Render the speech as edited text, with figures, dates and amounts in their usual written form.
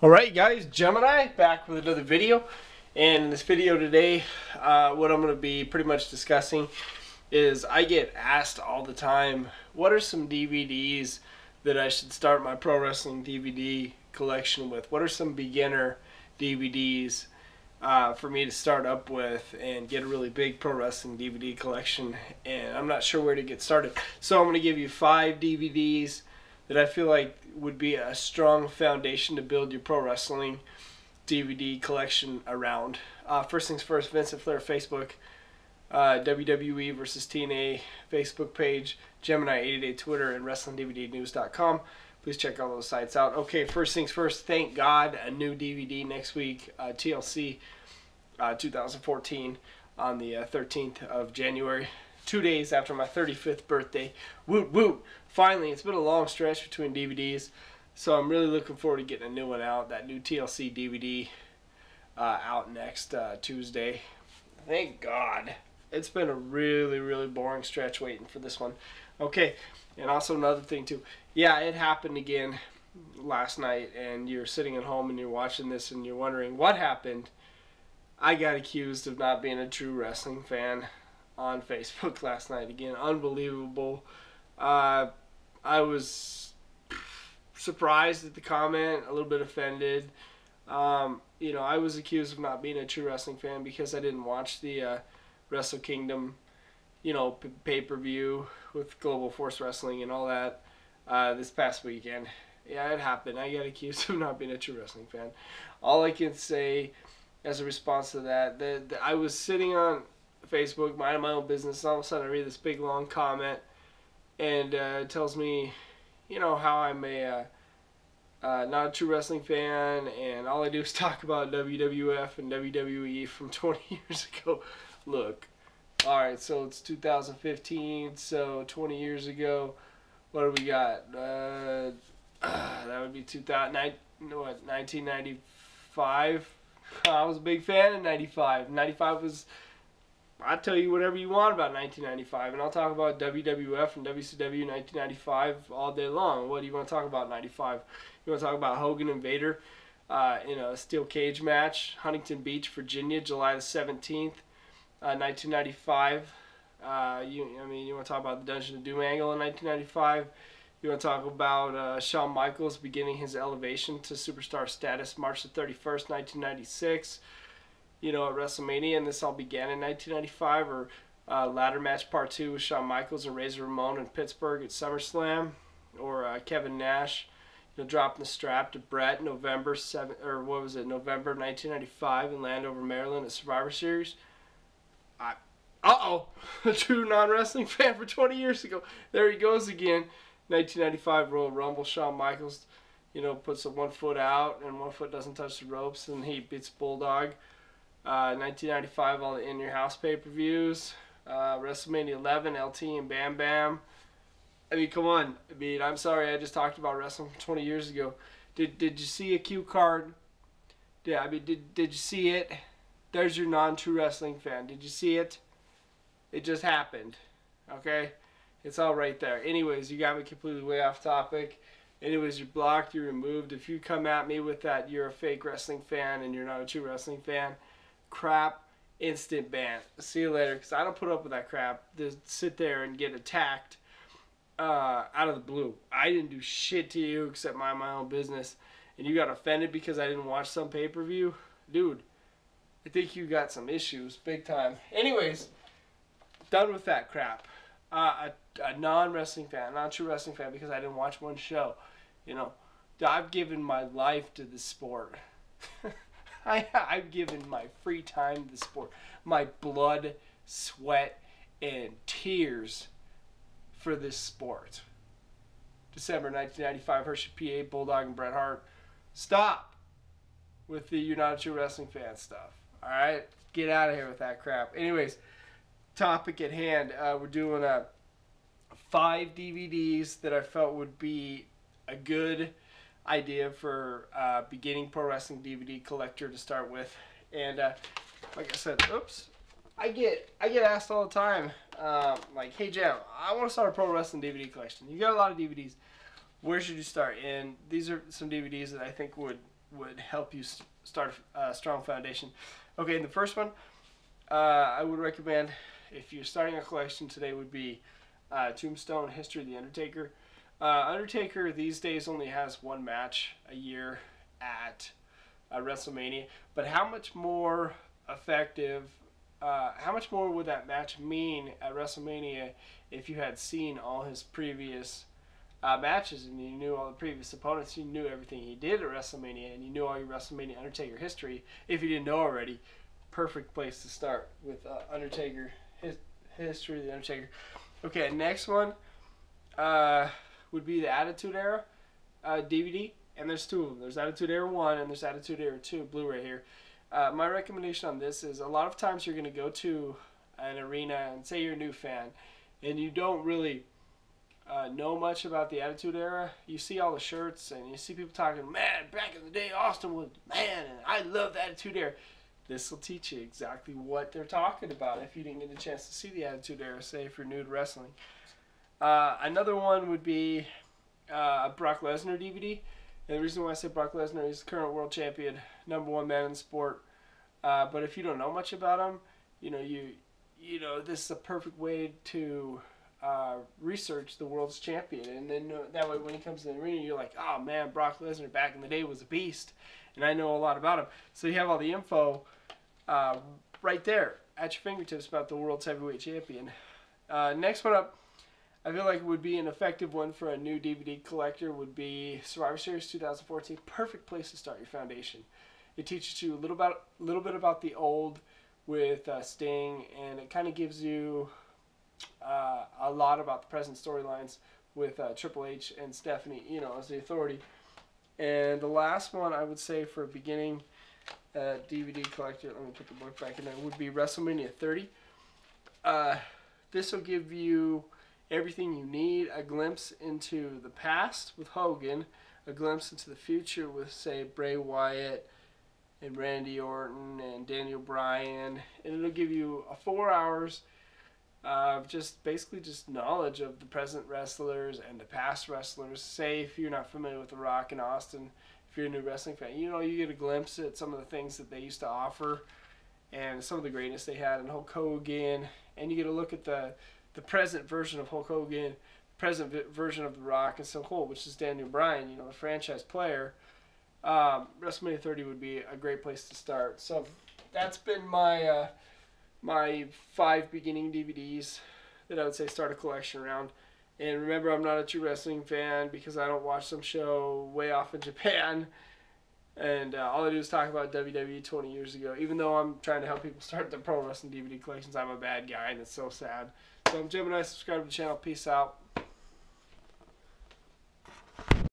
Alright guys, Gemini back with another video, and in this video today what I'm going to be pretty much discussing is I get asked all the time, what are some DVDs that I should start my pro wrestling DVD collection with? What are some beginner DVDs for me to start up with and get a really big pro wrestling DVD collection? And I'm not sure where to get started, so I'm going to give you 5 DVDs that I feel like would be a strong foundation to build your pro wrestling DVD collection around. First things first, Vincent Flair Facebook, WWE versus TNA Facebook page, Gemini 88 Twitter, and WrestlingDVDnews.com. Please check all those sites out. Okay, first things first, thank God, a new DVD next week, TLC 2014 on the 13th of January. 2 days after my 35th birthday. Woot woot! Finally, it's been a long stretch between DVDs, so I'm really looking forward to getting a new one out. That new TLC DVD out next Tuesday. Thank God. It's been a really boring stretch waiting for this one. Okay, and also another thing too. Yeah, it happened again last night, and you're sitting at home and you're watching this and you're wondering what happened. I got accused of not being a true wrestling fan on Facebook last night again. Unbelievable. I was surprised at the comment, a little bit offended. You know, I was accused of not being a true wrestling fan because I didn't watch the Wrestle Kingdom, you know, pay-per-view with Global Force Wrestling and all that this past weekend. Yeah, it happened. I got accused of not being a true wrestling fan. All I can say as a response to that, I was sitting on Facebook, minding my own business, and all of a sudden I read this big long comment, and it tells me, you know, how I'm not a true wrestling fan, and all I do is talk about WWF and WWE from 20 years ago. Look, alright, so it's 2015, so 20 years ago, what do we got? That would be 1995. I was a big fan in 95. 95 was... I'll tell you whatever you want about 1995, and I'll talk about WWF and WCW 1995 all day long. What do you want to talk about 95? You want to talk about Hogan and Vader in a steel cage match, Huntington Beach, Virginia, July the 17th, 1995. You want to talk about the Dungeon of Doom angle in 1995. You want to talk about Shawn Michaels beginning his elevation to superstar status March the 31st, 1996. You know, at WrestleMania, and this all began in 1995, or ladder match part 2 with Shawn Michaels and Razor Ramon in Pittsburgh at SummerSlam, or Kevin Nash, you know, dropping the strap to Brett November 1995 in Landover, Maryland at Survivor Series. A true non-wrestling fan for 20 years ago. There he goes again. 1995 Royal Rumble, Shawn Michaels, you know, puts a 1 foot out and 1 foot doesn't touch the ropes, and he beats Bulldog. 1995, all the In Your House pay-per-views. WrestleMania 11, LT and Bam Bam. I mean, come on. I mean, I'm sorry, I just talked about wrestling from 20 years ago. Did you see a cue card? Yeah, I mean, did you see it? There's your non-true wrestling fan. Did you see it? It just happened. Okay? It's all right there. Anyways, you got me completely way off topic. Anyways, you're blocked, you're removed. If you come at me with that you're a fake wrestling fan and you're not a true wrestling fan, crap, instant ban. See you later, because I don't put up with that crap. Just sit there and get attacked out of the blue. I didn't do shit to you except mind my own business, and you got offended because I didn't watch some pay-per-view? Dude, I think you got some issues, big time. Anyways, done with that crap. A non-wrestling fan, not a true wrestling fan, because I didn't watch one show. You know, I've given my life to this sport. I've given my free time to the sport. My blood, sweat, and tears for this sport. December 1995, Hershey, PA, Bulldog and Bret Hart. Stop with the you're not a true wrestling fan stuff. Alright? Get out of here with that crap. Anyways, topic at hand. We're doing 5 DVDs that I felt would be a good idea for beginning pro wrestling DVD collector to start with. And like I said, oops, I get asked all the time, like, hey Jam, I want to start a pro wrestling DVD collection. You got a lot of DVDs. Where should you start? And these are some DVDs that I think would would help you start a strong foundation. Okay, and the first one I would recommend if you're starting a collection today would be Tombstone History of the Undertaker. Undertaker these days only has one match a year at WrestleMania, but how much more effective, how much more would that match mean at WrestleMania if you had seen all his previous matches and you knew all the previous opponents, you knew everything he did at WrestleMania, and you knew all your WrestleMania Undertaker history? If you didn't know already, perfect place to start with Undertaker, History of the Undertaker. Okay, next one would be the Attitude Era DVD, and there's two of them. There's Attitude Era 1 and there's Attitude Era 2 Blu-ray here. My recommendation on this is a lot of times you're going to go to an arena and say you're a new fan and you don't really know much about the Attitude Era. You see all the shirts and you see people talking, man, back in the day Austin was man and I love the Attitude Era. This will teach you exactly what they're talking about if you didn't get a chance to see the Attitude Era, say if you're new to wrestling. Another one would be a Brock Lesnar DVD. And the reason why I say Brock Lesnar is the current world champion, #1 man in the sport. But if you don't know much about him, you know this is a perfect way to research the world's champion, and then that way when he comes in the arena, you're like, oh man, Brock Lesnar back in the day was a beast, and I know a lot about him. So you have all the info right there at your fingertips about the world's heavyweight champion. Next one up, I feel like it would be an effective one for a new DVD collector would be Survivor Series 2014. Perfect place to start your foundation. It teaches you a little bit about the old with Sting, and it kind of gives you a lot about the present storylines with Triple H and Stephanie, as the Authority. And the last one I would say for a beginning DVD collector, let me put the book back in there, would be WrestleMania 30. This will give you everything you need, a glimpse into the past with Hogan, a glimpse into the future with, say, Bray Wyatt and Randy Orton and Daniel Bryan, and it'll give you 4 hours of basically just knowledge of the present wrestlers and the past wrestlers. Say if you're not familiar with The Rock and Austin, if you're a new wrestling fan, you get a glimpse at some of the things that they used to offer and some of the greatness they had in Hulk Hogan, and you get a look at the present version of Hulk Hogan, present version of The Rock and Stone Cold, which is Daniel Bryan, the franchise player. WrestleMania 30 would be a great place to start. So that's been my my 5 beginning DVDs that I would say start a collection around. And remember, I'm not a true wrestling fan because I don't watch some show way off in Japan. And all I do is talk about WWE 20 years ago. Even though I'm trying to help people start their pro wrestling DVD collections, I'm a bad guy, and it's so sad. So I'm Gemini. Subscribe to the channel. Peace out.